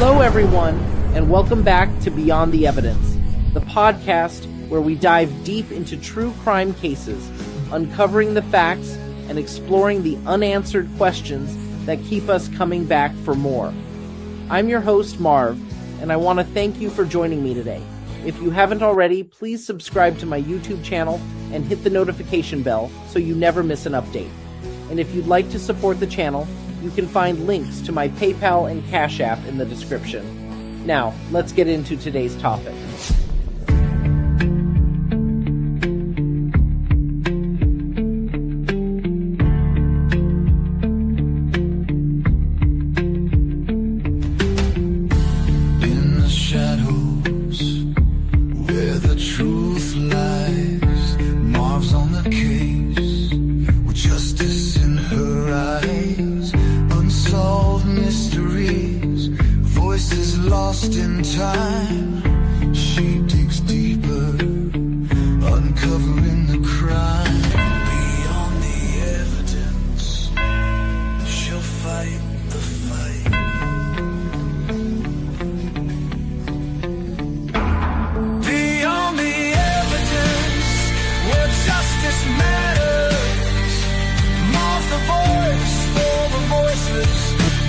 Hello, everyone, and welcome back to Beyond the Evidence, the podcast where we dive deep into true crime cases, uncovering the facts and exploring the unanswered questions that keep us coming back for more. I'm your host, Marv, and I want to thank you for joining me today. If you haven't already, please subscribe to my YouTube channel and hit the notification bell so you never miss an update. And if you'd like to support the channel, you can find links to my PayPal and Cash App in the description. Now, let's get into today's topic.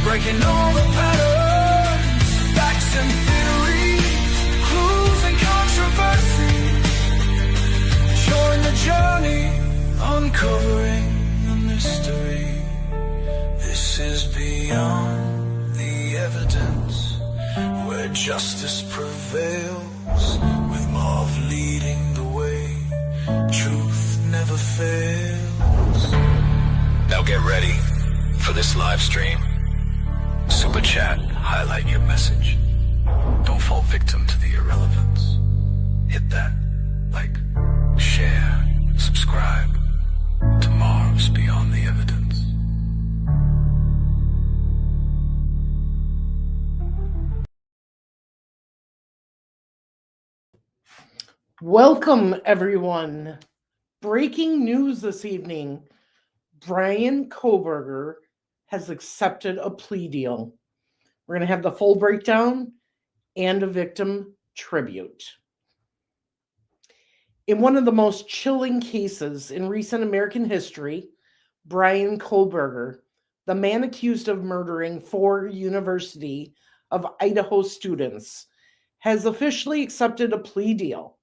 Breaking all the patterns, facts and theories, clues and controversy. Join the journey, uncovering the mystery. This is Beyond the Evidence, where justice prevails, with Marv leading the way. Truth never fails. Now get ready for this live stream. Super chat, highlight your message. Don't fall victim to the irrelevance. Hit that, like, share, subscribe to Marv's Beyond the Evidence. Welcome, everyone. Breaking news this evening. Bryan Kohberger has accepted a plea deal. We're going to have the full breakdown and a victim tribute. In one of the most chilling cases in recent American history, Bryan Kohberger, the man accused of murdering 4 University of Idaho students, has officially accepted a plea deal.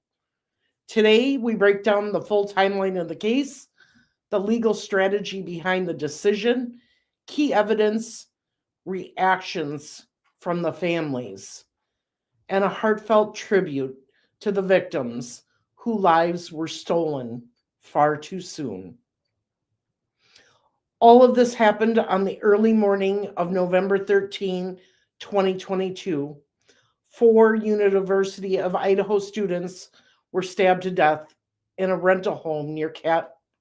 Today, we break down the full timeline of the case, the legal strategy behind the decision, key evidence, reactions from the families, and a heartfelt tribute to the victims whose lives were stolen far too soon. All of this happened on the early morning of November 13, 2022. 4 University of Idaho students were stabbed to death in a rental home near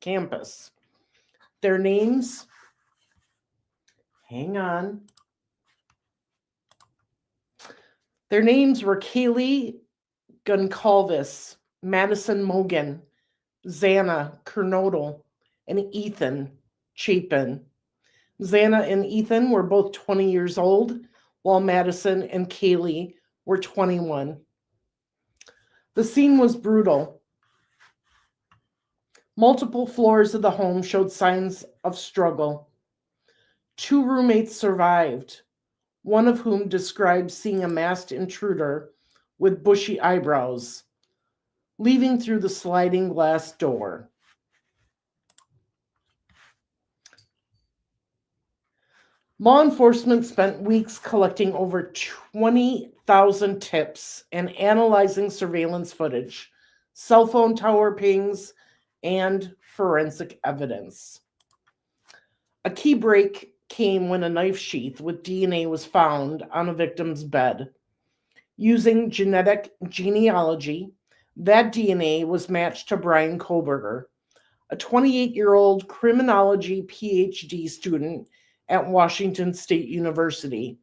campus. Their names... Hang on. Their names were Kaylee Goncalves, Madison Mogen, Xana Kernodle, and Ethan Chapin. Xana and Ethan were both 20 years old, while Madison and Kaylee were 21. The scene was brutal. Multiple floors of the home showed signs of struggle. 2 roommates survived, one of whom described seeing a masked intruder with bushy eyebrows leaving through the sliding glass door. Law enforcement spent weeks collecting over 20,000 tips and analyzing surveillance footage, cell phone tower pings, and forensic evidence. A key break came when a knife sheath with DNA was found on a victim's bed. Using genetic genealogy, that DNA was matched to Bryan Kohberger, a 28-year-old criminology Ph.D. student at Washington State University,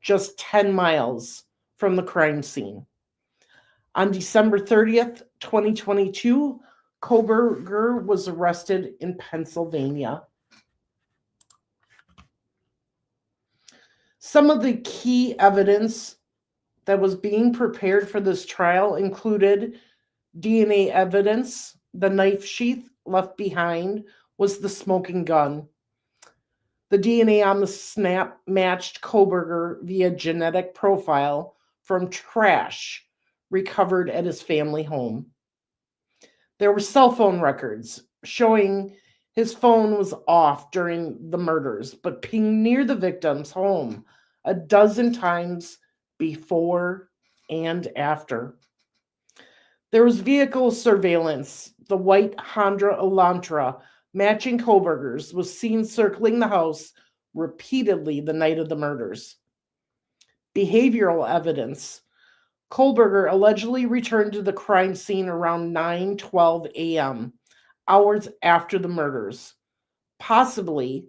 just 10 miles from the crime scene. On December 30th, 2022, Kohberger was arrested in Pennsylvania. Some of the key evidence that was being prepared for this trial included DNA evidence. The knife sheath left behind was the smoking gun. The DNA on the snap matched Kohberger via genetic profile from trash recovered at his family home. There were cell phone records showing his phone was off during the murders, but pinged near the victim's home a dozen times before and after. There was vehicle surveillance. The white Honda Elantra, matching Kohberger's, was seen circling the house repeatedly the night of the murders. Behavioral evidence. Kohberger allegedly returned to the crime scene around 9:12 a.m., hours after the murders, possibly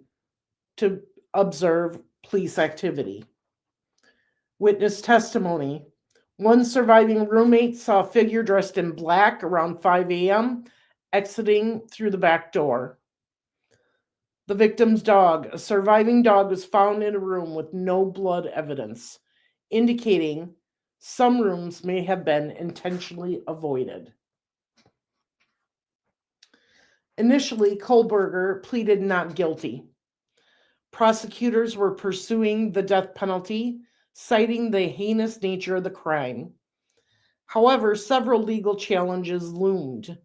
to observe police activity. Witness testimony. One surviving roommate saw a figure dressed in black around 5 a.m. exiting through the back door. The victim's dog. A surviving dog was found in a room with no blood evidence, indicating some rooms may have been intentionally avoided. Initially, Kohberger pleaded not guilty. Prosecutors were pursuing the death penalty, citing the heinous nature of the crime. However, several legal challenges loomed.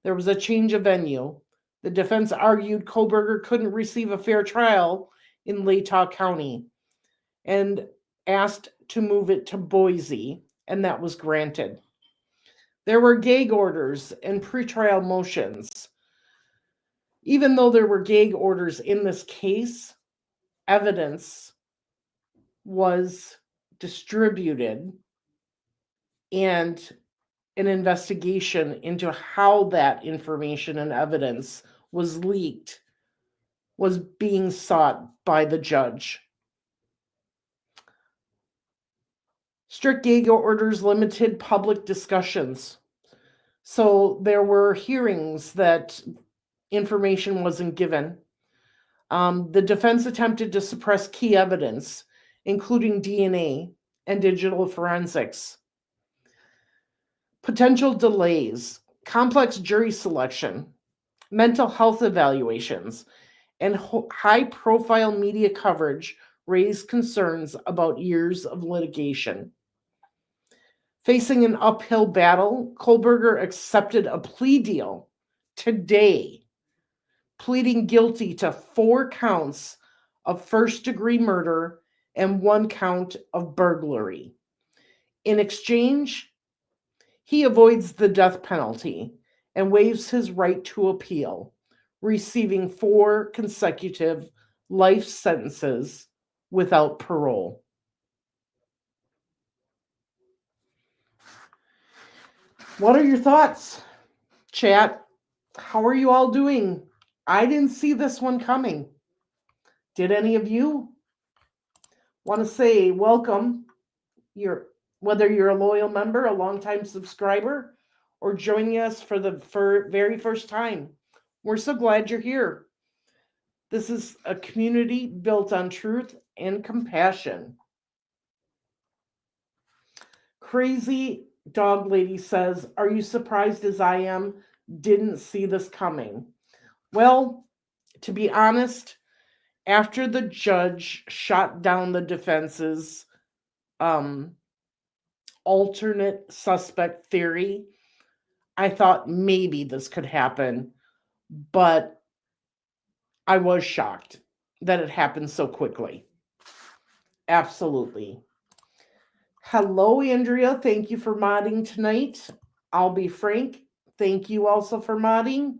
There was a change of venue. The defense argued Kohberger couldn't receive a fair trial in Latah County and asked to move it to Boise, and that was granted. There were gag orders and pretrial motions. Even though there were gag orders in this case, evidence was distributed and an investigation into how that information and evidence was leaked was being sought by the judge. Strict gag orders limited public discussions. So there were hearings that information wasn't given. The defense attempted to suppress key evidence, including DNA and digital forensics. Potential delays, complex jury selection, mental health evaluations, and high-profile media coverage raised concerns about years of litigation. Facing an uphill battle, Kohberger accepted a plea deal today, pleading guilty to 4 counts of first-degree murder and 1 count of burglary. In exchange, he avoids the death penalty and waives his right to appeal, receiving 4 consecutive life sentences without parole. What are your thoughts, chat? How are you all doing? I didn't see this one coming. Did any of you? Want to say welcome. Whether you're a loyal member, a longtime subscriber, or joining us for the very first time. We're so glad you're here. This is a community built on truth and compassion. Crazy Dog Lady says, are you surprised as I am? Didn't see this coming. Well, to be honest, after the judge shot down the defense's alternate suspect theory, I thought maybe this could happen, but I was shocked that it happened so quickly. Absolutely. Hello, Andrea. Thank you for modding tonight. I'll be frank. Thank you also for modding.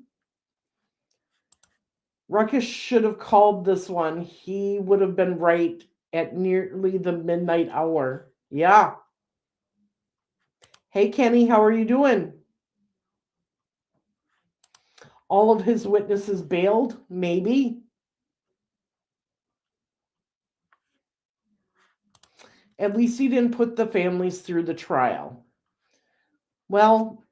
Ruckus should have called this one. He would have been right at nearly the midnight hour. Yeah. Hey, Kenny, how are you doing? All of his witnesses bailed? Maybe. At least he didn't put the families through the trial. Well,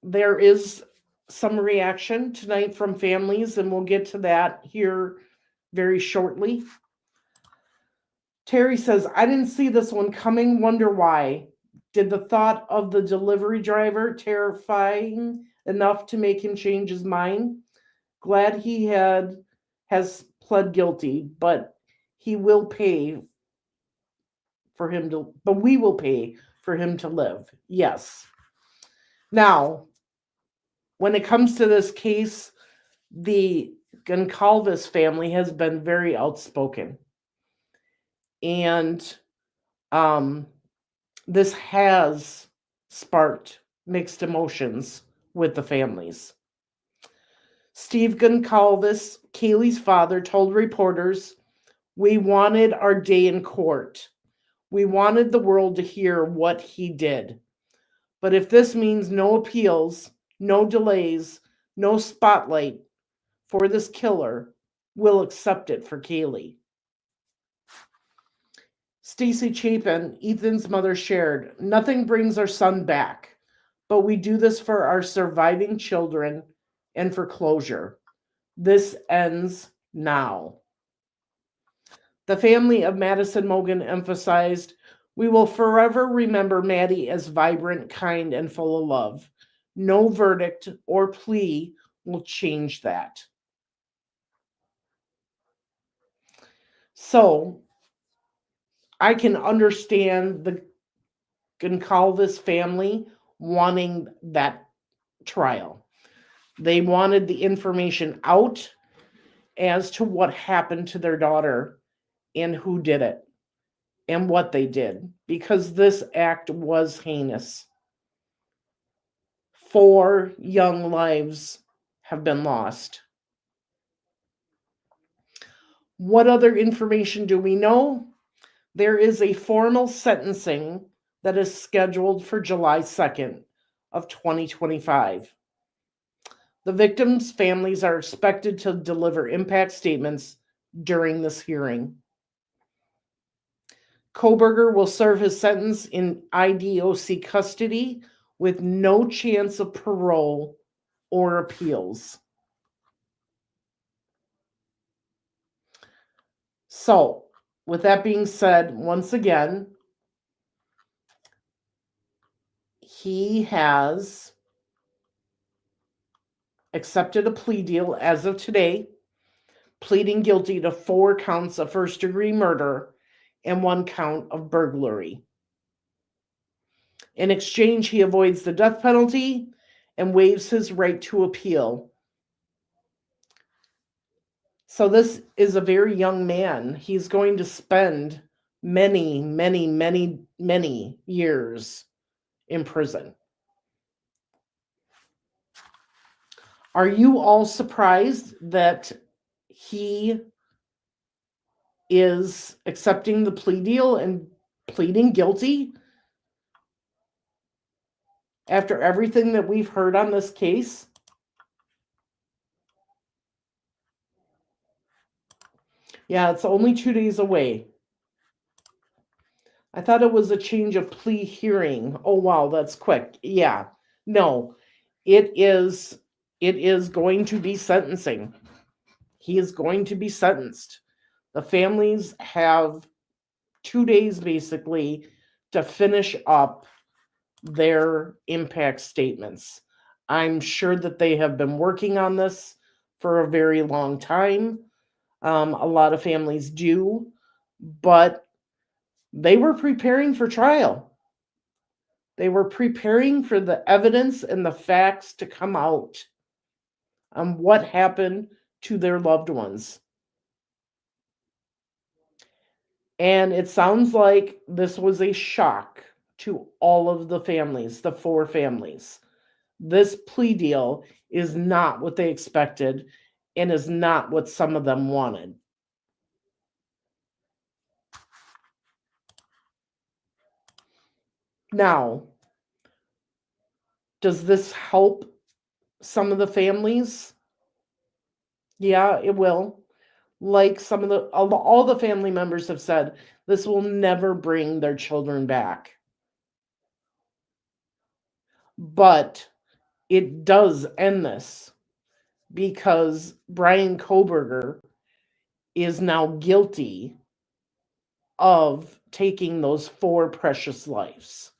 there is some reaction tonight from families, and we'll get to that here very shortly. Terry says, I didn't see this one coming. Wonder why. Did the thought of the delivery driver terrifying enough to make him change his mind? Glad he has pled guilty, but he will pay for him to but we will pay for him to live. Yes. Now, when it comes to this case, the Goncalves family has been very outspoken. And this has sparked mixed emotions with the families. Steve Goncalves, Kaylee's father, told reporters, "We wanted our day in court. We wanted the world to hear what he did. But if this means no appeals, no delays, no spotlight for this killer, we'll accept it for Kaylee." Stacy Chapin, Ethan's mother, shared, "Nothing brings our son back, but we do this for our surviving children and for closure. This ends now." The family of Madison Mogen emphasized, "We will forever remember Maddie as vibrant, kind, and full of love. No verdict or plea will change that." So, I can understand the Goncalves family wanting that trial. They wanted the information out as to what happened to their daughter and who did it and what they did, because this act was heinous. 4 young lives have been lost. What other information do we know? There is a formal sentencing that is scheduled for July 2nd of 2025. The victims' families are expected to deliver impact statements during this hearing. Kohberger will serve his sentence in IDOC custody with no chance of parole or appeals. So, with that being said, once again, he has accepted a plea deal as of today, pleading guilty to 4 counts of first-degree murder and 1 count of burglary. In exchange, he avoids the death penalty and waives his right to appeal. So this is a very young man. He's going to spend many, many, many, many years in prison. Are you all surprised that he is accepting the plea deal and pleading guilty after everything that we've heard on this case? Yeah, it's only 2 days away. I thought it was a change of plea hearing. Oh, wow, that's quick. Yeah. No, it is going to be sentencing. He is going to be sentenced. The families have 2 days basically to finish up their impact statements. I'm sure that they have been working on this for a very long time. A lot of families do, but they were preparing for trial. They were preparing for the evidence and the facts to come out on what happened to their loved ones. And it sounds like this was a shock to all of the families, the 4 families. This plea deal is not what they expected and is not what some of them wanted. Now, does this help some of the families? Yeah, it will. Like some of all the family members have said, this will never bring their children back. But it does end this because Bryan Kohberger is now guilty of taking those 4 precious lives.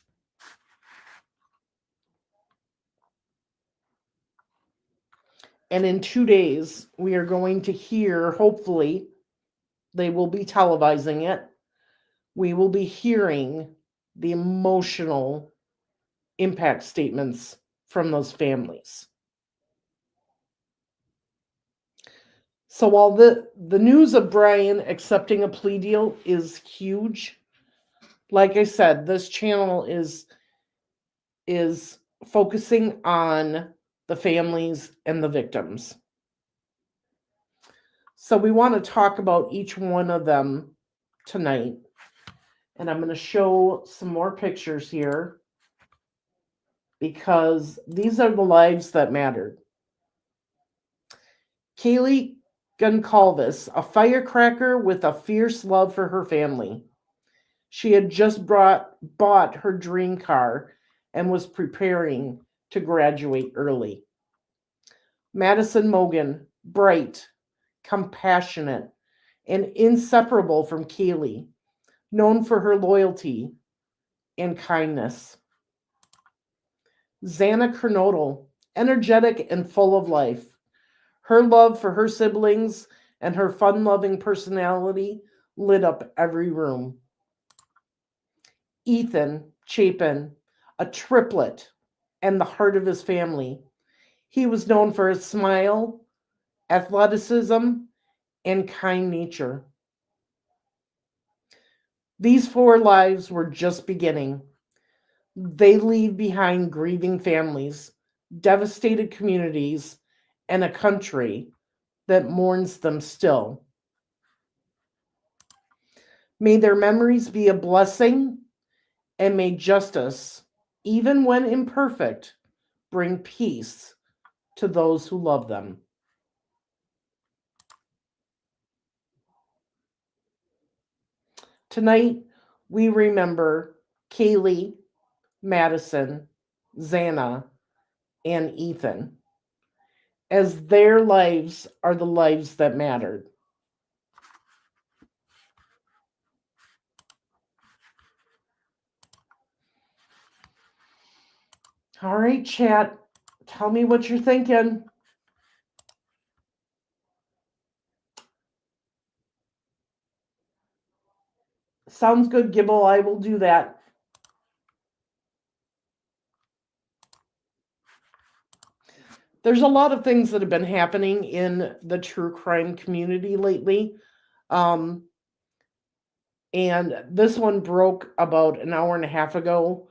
And in 2 days, we are going to hear, hopefully, they will be televising it. We will be hearing the emotional impact statements from those families. So while the news of Bryan accepting a plea deal is huge, like I said, this channel is focusing on the families and the victims. So we want to talk about each one of them tonight. And I'm going to show some more pictures here because these are the lives that mattered. Kaylee Goncalves, a firecracker with a fierce love for her family. She had just bought her dream car and was preparing to graduate early. Madison Mogen, bright, compassionate, and inseparable from Kaylee, known for her loyalty and kindness. Xana Kernodle, energetic and full of life. Her love for her siblings and her fun-loving personality lit up every room. Ethan Chapin, a triplet and the heart of his family. He was known for his smile, athleticism, and kind nature. These 4 lives were just beginning. They leave behind grieving families, devastated communities, and a country that mourns them still. May their memories be a blessing, and may justice, even when imperfect, bring peace to those who love them. Tonight, we remember Kaylee, Madison, Xana, and Ethan, as their lives are the lives that mattered. All right, chat, tell me what you're thinking. Sounds good, Gibble. I will do that. There's a lot of things that have been happening in the true crime community lately. And this one broke about an hour and a half ago.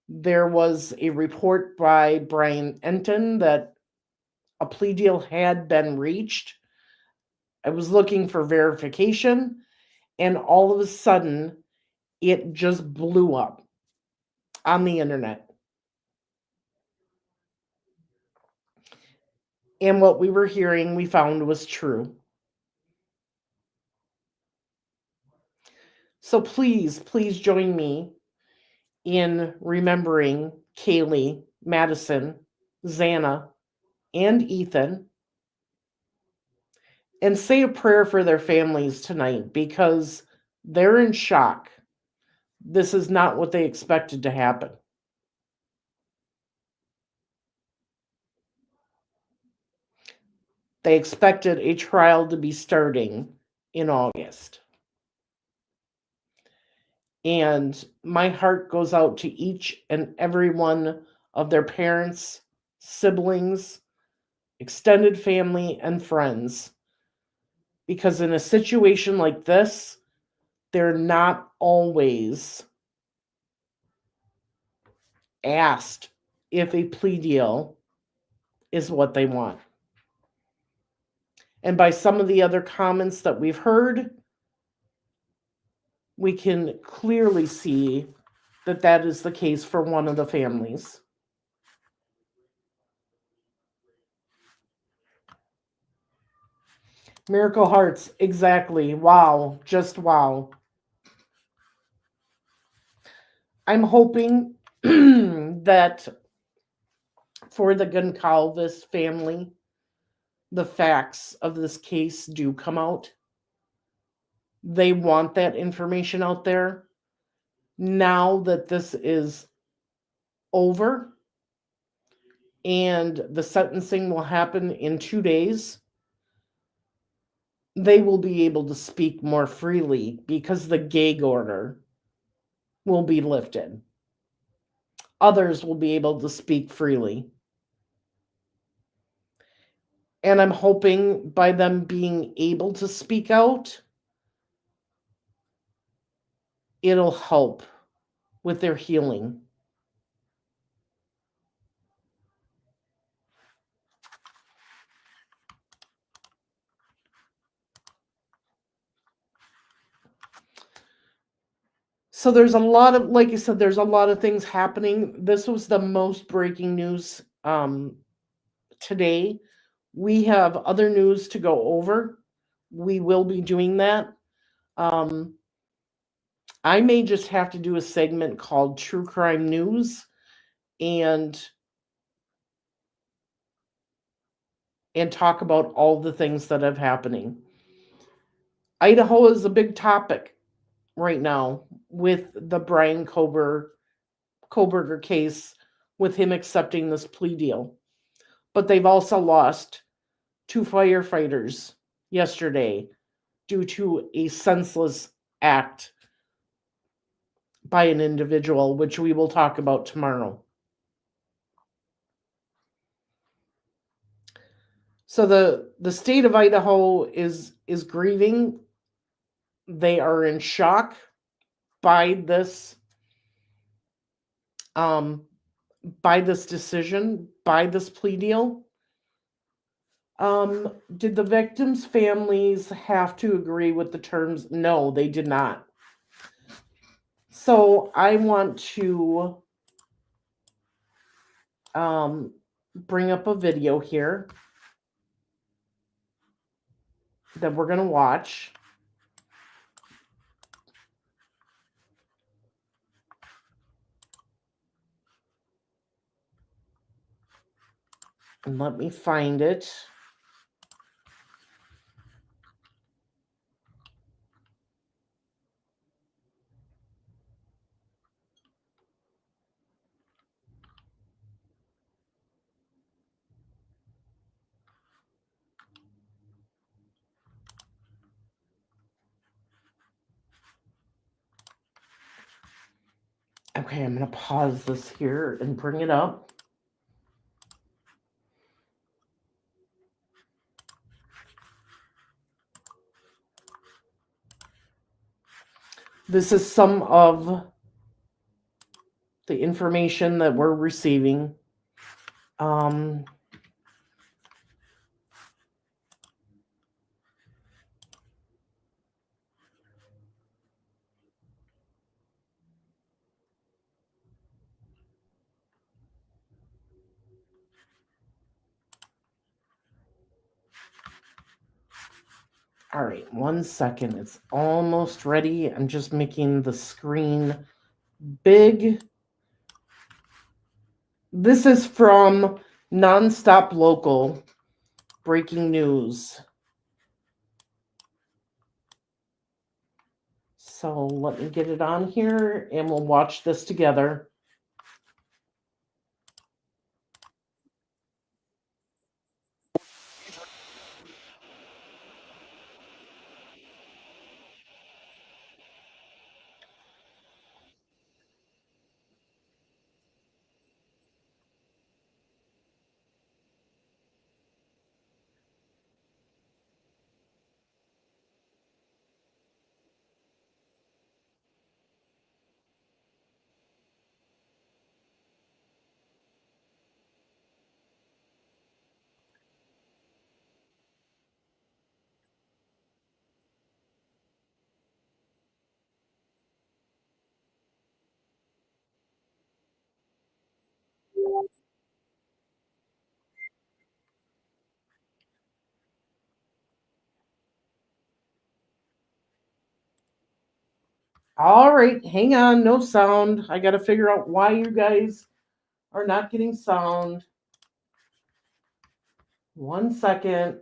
There was a report by Bryan Kohberger that a plea deal had been reached. I was looking for verification, and all of a sudden, it just blew up on the internet. And what we were hearing, we found was true. So please join me in remembering Kaylee, Madison, Xana, and Ethan, and say a prayer for their families tonight because they're in shock. This is not what they expected to happen. They expected a trial to be starting in August. And my heart goes out to each and every one of their parents, siblings, extended family, and friends. Because in a situation like this, they're not always asked if a plea deal is what they want. And by some of the other comments that we've heard, we can clearly see that that is the case for one of the families. Miracle Hearts, exactly. Wow, just wow. I'm hoping that for the Goncalves family, the facts of this case do come out. They want that information out there. Now that this is over and the sentencing will happen in 2 days, they will be able to speak more freely because the gag order will be lifted. Others will be able to speak freely. And I'm hoping by them being able to speak out, it'll help with their healing. So there's a lot of, like I said, there's a lot of things happening. This was the most breaking news today. We have other news to go over. We will be doing that. I may just have to do a segment called True Crime News and talk about all the things that have happening. Idaho is a big topic right now with the Bryan Kohberger case, with him accepting this plea deal. But they've also lost 2 firefighters yesterday due to a senseless act by an individual, which we will talk about tomorrow. So the state of Idaho is grieving. They are in shock by this decision, by this plea deal. Did the victims' families have to agree with the terms? No, they did not. So I want to bring up a video here that we're going to watch. And let me find it. Okay, I'm going to pause this here and bring it up. This is some of the information that we're receiving. All right, 1 second. It's almost ready. I'm just making the screen big. This is from Nonstop Local breaking news. So let me get it on here and we'll watch this together. All right, hang on, no sound. I got to figure out why you guys are not getting sound. 1 second.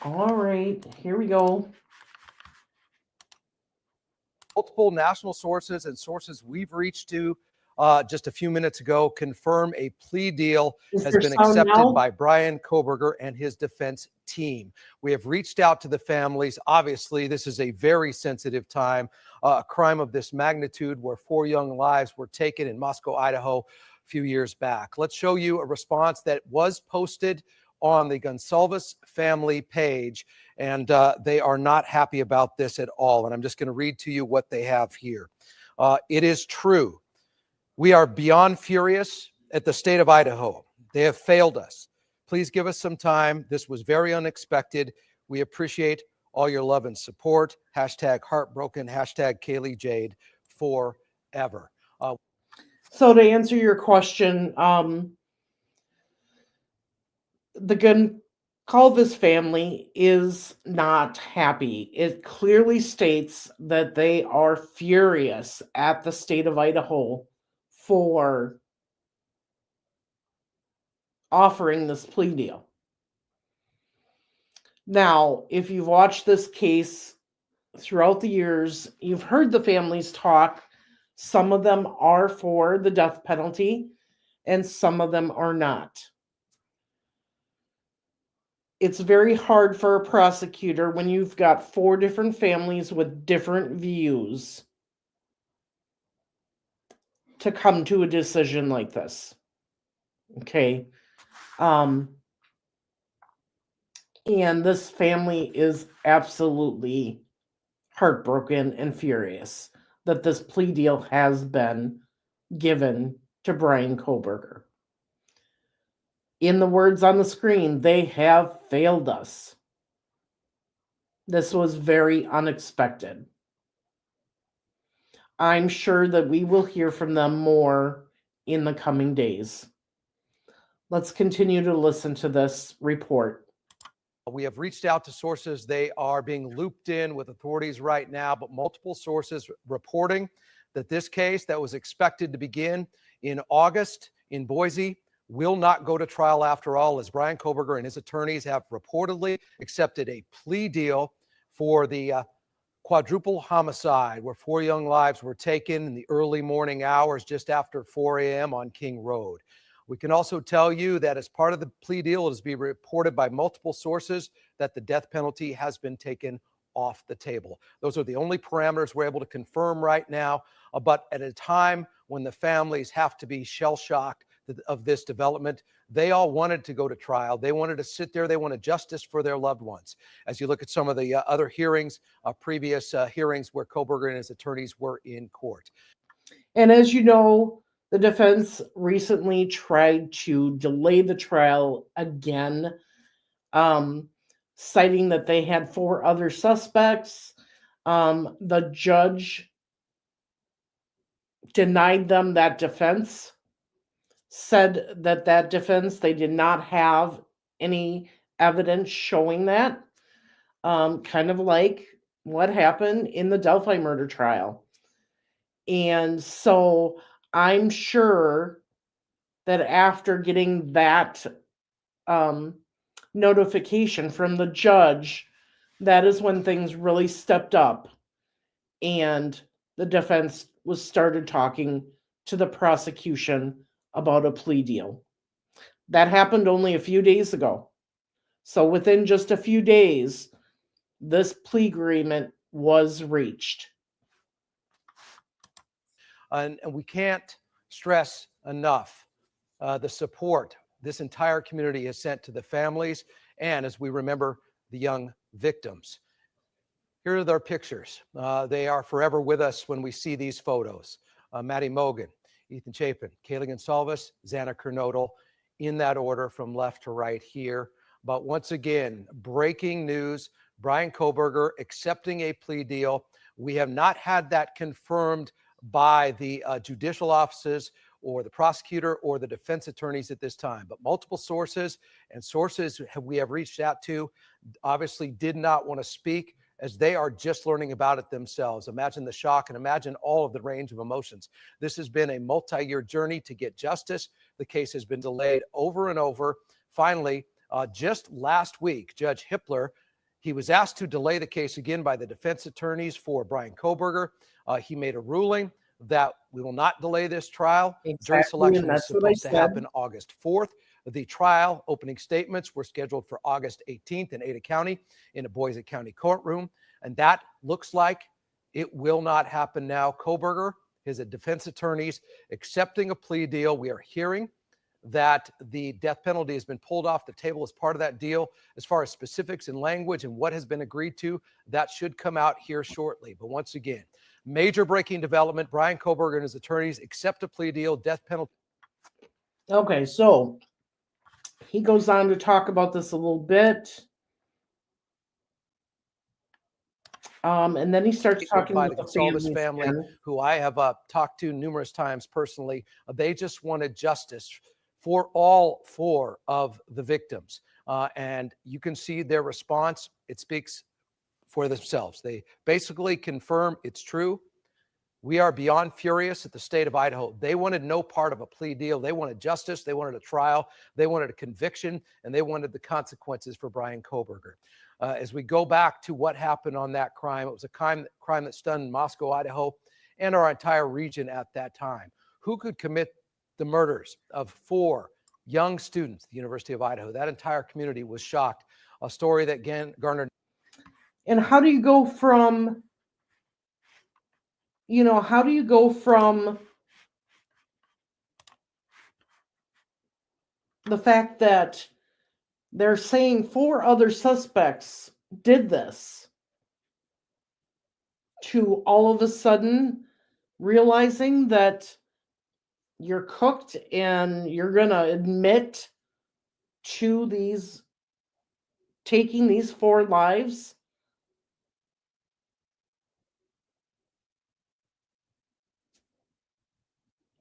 All right, here we go. Multiple national sources and sources we've reached to just a few minutes ago confirm a plea deal has been accepted by Bryan Kohberger and his defense team. We have reached out to the families. Obviously, this is a very sensitive time. A crime of this magnitude where 4 young lives were taken in Moscow, Idaho, a few years back. Let's show you a response that was posted on the Goncalves family page, and they are not happy about this at all. And I'm just going to read to you what they have here. It is true. We are beyond furious at the state of Idaho. They have failed us. Please give us some time. This was very unexpected. We appreciate all your love and support. Hashtag heartbroken. Hashtag Kaylee Jade forever. So to answer your question, the Goncalves family is not happy. It clearly states that they are furious at the state of Idaho for offering this plea deal. Now, if you've watched this case throughout the years, you've heard the families talk. Some of them are for the death penalty, and some of them are not. It's very hard for a prosecutor when you've got 4 different families with different views to come to a decision like this. Okay. And this family is absolutely heartbroken and furious that this plea deal has been given to Bryan Kohberger. In the words on the screen, they have failed us. This was very unexpected. I'm sure that we will hear from them more in the coming days. Let's continue to listen to this report. We have reached out to sources. They are being looped in with authorities right now, but multiple sources reporting that this case that was expected to begin in August in Boise will not go to trial after all, as Bryan Kohberger and his attorneys have reportedly accepted a plea deal for the quadruple homicide where 4 young lives were taken in the early morning hours just after 4 a.m. on King Road. We can also tell you that as part of the plea deal, it has been reported by multiple sources that the death penalty has been taken off the table. Those are the only parameters we're able to confirm right now. But at a time when the families have to be shell-shocked of this development, they all wanted to go to trial. They wanted to sit there. They wanted justice for their loved ones. As you look at some of the other hearings, previous hearings where Kohberger and his attorneys were in court. And as you know, the defense recently tried to delay the trial again, citing that they had 4 other suspects. The judge denied them that defense, said that defense, they did not have any evidence showing that, kind of like what happened in the Delphi murder trial. And so I'm sure that after getting that notification from the judge, that is when things really stepped up and the defense was started talking to the prosecution about a plea deal. That happened only a few days ago. So within just a few days, this plea agreement was reached. And we can't stress enough the support this entire community has sent to the families and, as we remember, the young victims. Here are their pictures. They are forever with us when we see these photos. Madison Mogen, Ethan Chapin, Kaylee Goncalves, Xana Kernodle, in that order from left to right here. But once again, breaking news, Bryan Kohberger accepting a plea deal. We have not had that confirmed by the judicial offices or the prosecutor or the defense attorneys at this time, but multiple sources and sources we have reached out to obviously did not want to speak as they are just learning about it themselves. Imagine the shock and imagine all of the range of emotions. This has been a multi-year journey to get justice. The case has been delayed over and over. Finally, just last week, Judge Hippler He was asked to delay the case again by the defense attorneys for Bryan Kohberger. He made a ruling that we will not delay this trial. Jury Exactly, selection and was that's what I supposed to said. happen August 4th. The trial opening statements were scheduled for August 18th in Ada County in a Boise County courtroom. And that looks like it will not happen now. Kohberger, his defense attorneys, accepting a plea deal. We are hearing that the death penalty has been pulled off the table as part of that deal. As far as specifics and language and what has been agreed to, that should come out here shortly. But once again, major breaking development. Bryan Kohberger and his attorneys accept a plea deal, death penalty. Okay, so he goes on to talk about this a little bit. And then he starts talking by about the the Goncalves family, again. who I have talked to numerous times personally. They just wanted justice for all four of the victims. And you can see their response. It speaks for themselves. They basically confirm it's true. We are beyond furious at the state of Idaho. They wanted no part of a plea deal. They wanted justice. They wanted a trial. They wanted a conviction, and they wanted the consequences for Bryan Kohberger. As we go back to what happened on that crime, it was a crime that stunned Moscow, Idaho, and our entire region at that time. Who could commit the murders of 4 young students at the University of Idaho? That entire community was shocked. A story that garnered. And how do you go from, how do you go from the fact that they're saying 4 other suspects did this to all of a sudden realizing that you're cooked and you're going to admit to taking these 4 lives?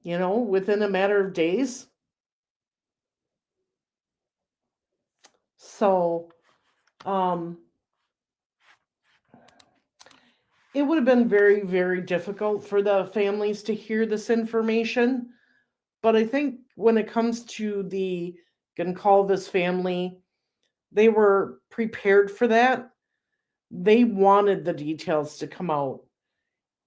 Within a matter of days. So, it would have been very, very difficult for the families to hear this information. But I think when it comes to the Goncalves family, they were prepared for that. They wanted the details to come out.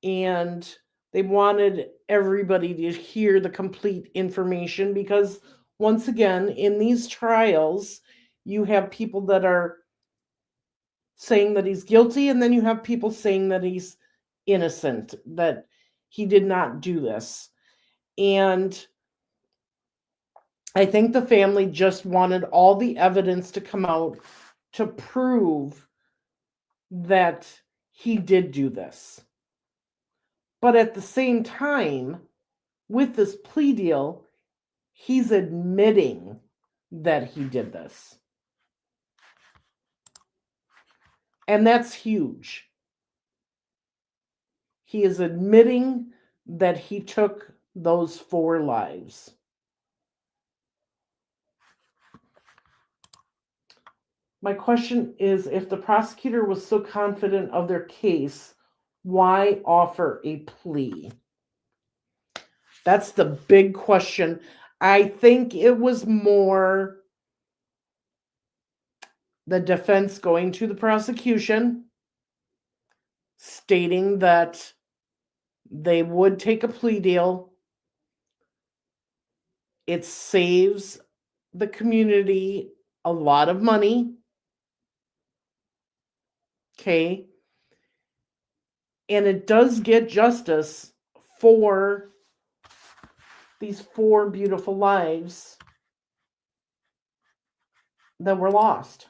And they wanted everybody to hear the complete information because, once again, in these trials, you have people that are saying that he's guilty, and then you have people saying that he's innocent, that he did not do this. And I think the family just wanted all the evidence to come out to prove that he did do this. But at the same time, with this plea deal, he's admitting that he did this. And that's huge. He is admitting that he took those 4 lives. My question is, if the prosecutor was so confident of their case, why offer a plea? That's the big question. I think it was more the defense going to the prosecution, stating that they would take a plea deal. It saves the community a lot of money. Okay. And it does get justice for these 4 beautiful lives that were lost.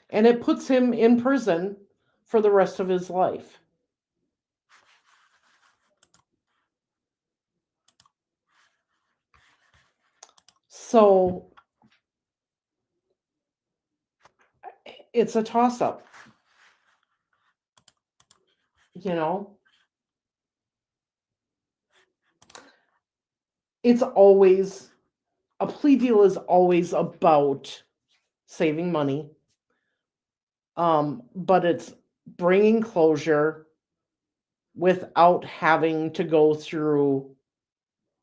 And it puts him in prison for the rest of his life. So it's a toss-up. It's always, a plea deal is always about saving money. But it's bringing closure without having to go through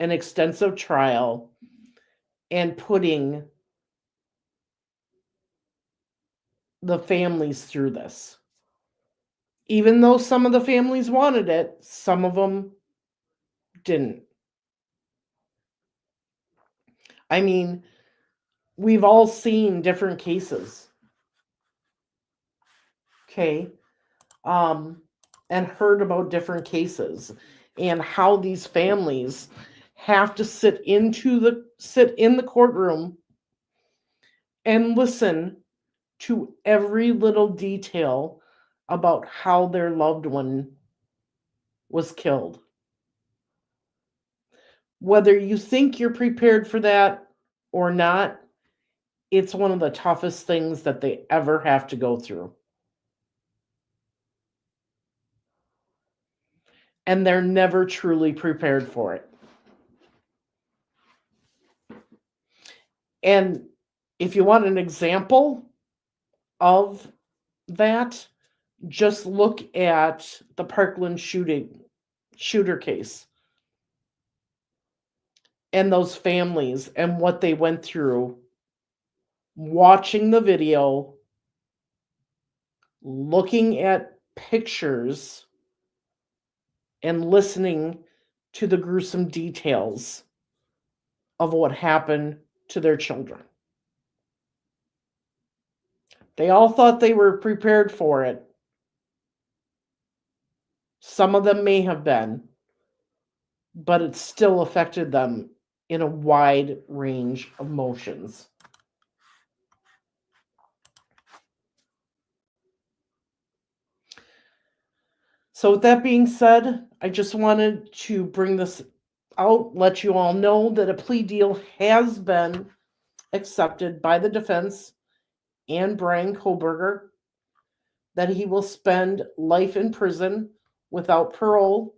an extensive trial and putting the families through this. Even though some of the families wanted it, some of them didn't. I mean, we've all seen different cases. Okay. And heard about different cases and how these families have to sit in the courtroom and listen to every little detail about how their loved one was killed. Whether you think you're prepared for that or not, it's one of the toughest things that they ever have to go through. And they're never truly prepared for it. And if you want an example of that, just look at the Parkland shooter case and those families and what they went through watching the video, looking at pictures, and listening to the gruesome details of what happened to their children. They all thought they were prepared for it. Some of them may have been, but it still affected them in a wide range of emotions. So with that being said, I just wanted to bring this out, let you all know that a plea deal has been accepted by the defense and Bryan Kohberger, that he will spend life in prison without parole,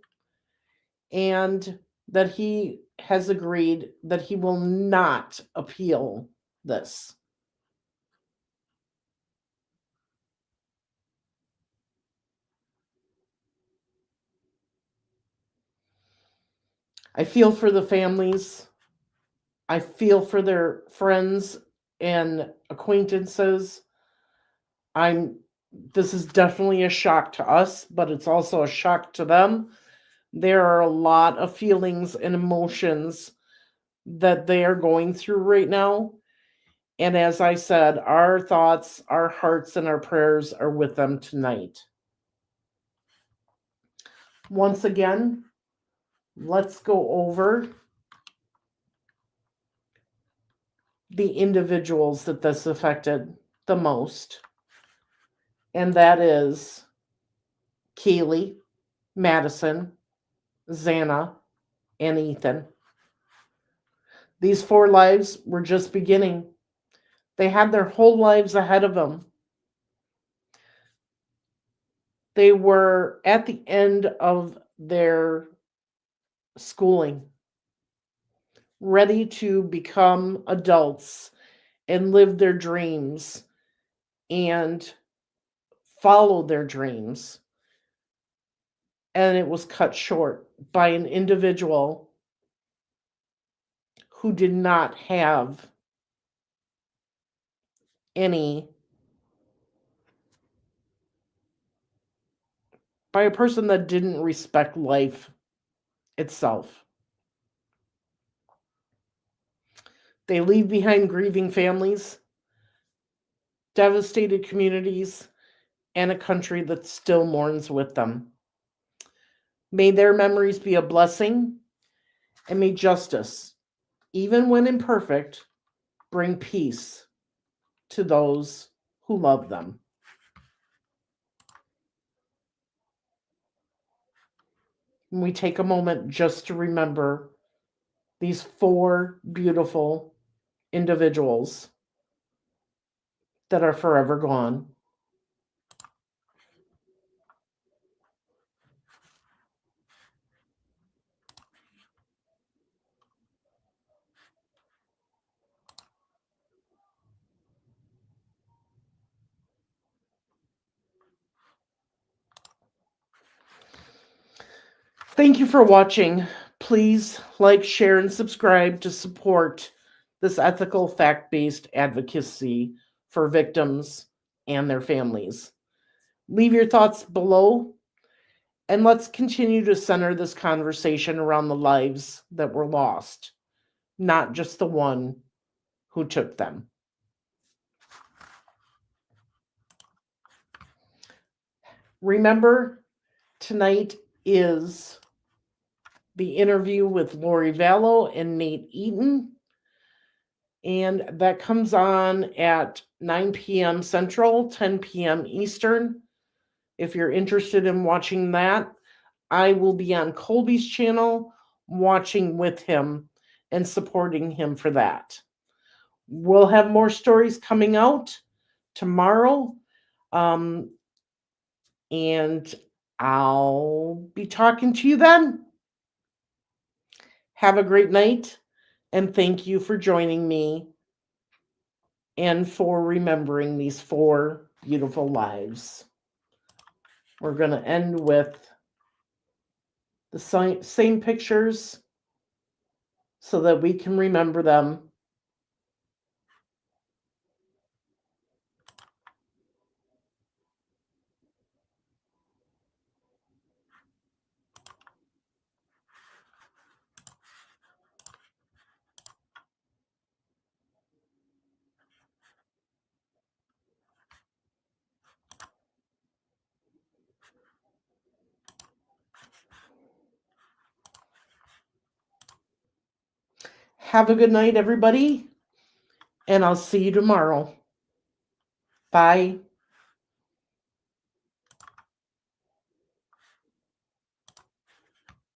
and that he has agreed that he will not appeal this. I feel for the families. I feel for their friends and acquaintances. This is definitely a shock to us, but it's also a shock to them. There are a lot of feelings and emotions that they are going through right now. And as I said, our thoughts, our hearts, and our prayers are with them tonight. Once again, let's go over the individuals that this affected the most. And that is Kaylee, Madison, Xana, and Ethan. These 4 lives were just beginning. They had their whole lives ahead of them. They were at the end of their schooling, ready to become adults and live their dreams and follow their dreams. And it was cut short by an individual who did not have by a person that didn't respect life itself. They leave behind grieving families, devastated communities, and a country that still mourns with them. May their memories be a blessing, and may justice, even when imperfect, bring peace to those who love them. And we take a moment just to remember these 4 beautiful individuals that are forever gone. Thank you for watching. Please like, share, and subscribe to support this ethical, fact-based advocacy for victims and their families. Leave your thoughts below, and let's continue to center this conversation around the lives that were lost, not just the one who took them. Remember, tonight is the interview with Lori Vallow and Nate Eaton, and that comes on at 9 p.m. Central, 10 p.m. Eastern. If you're interested in watching that, I will be on Colby's channel watching with him and supporting him for that. We'll have more stories coming out tomorrow, and I'll be talking to you then. Have a great night, and thank you for joining me and for remembering these 4 beautiful lives. We're going to end with the same pictures so that we can remember them. Have a good night, everybody, and I'll see you tomorrow. Bye.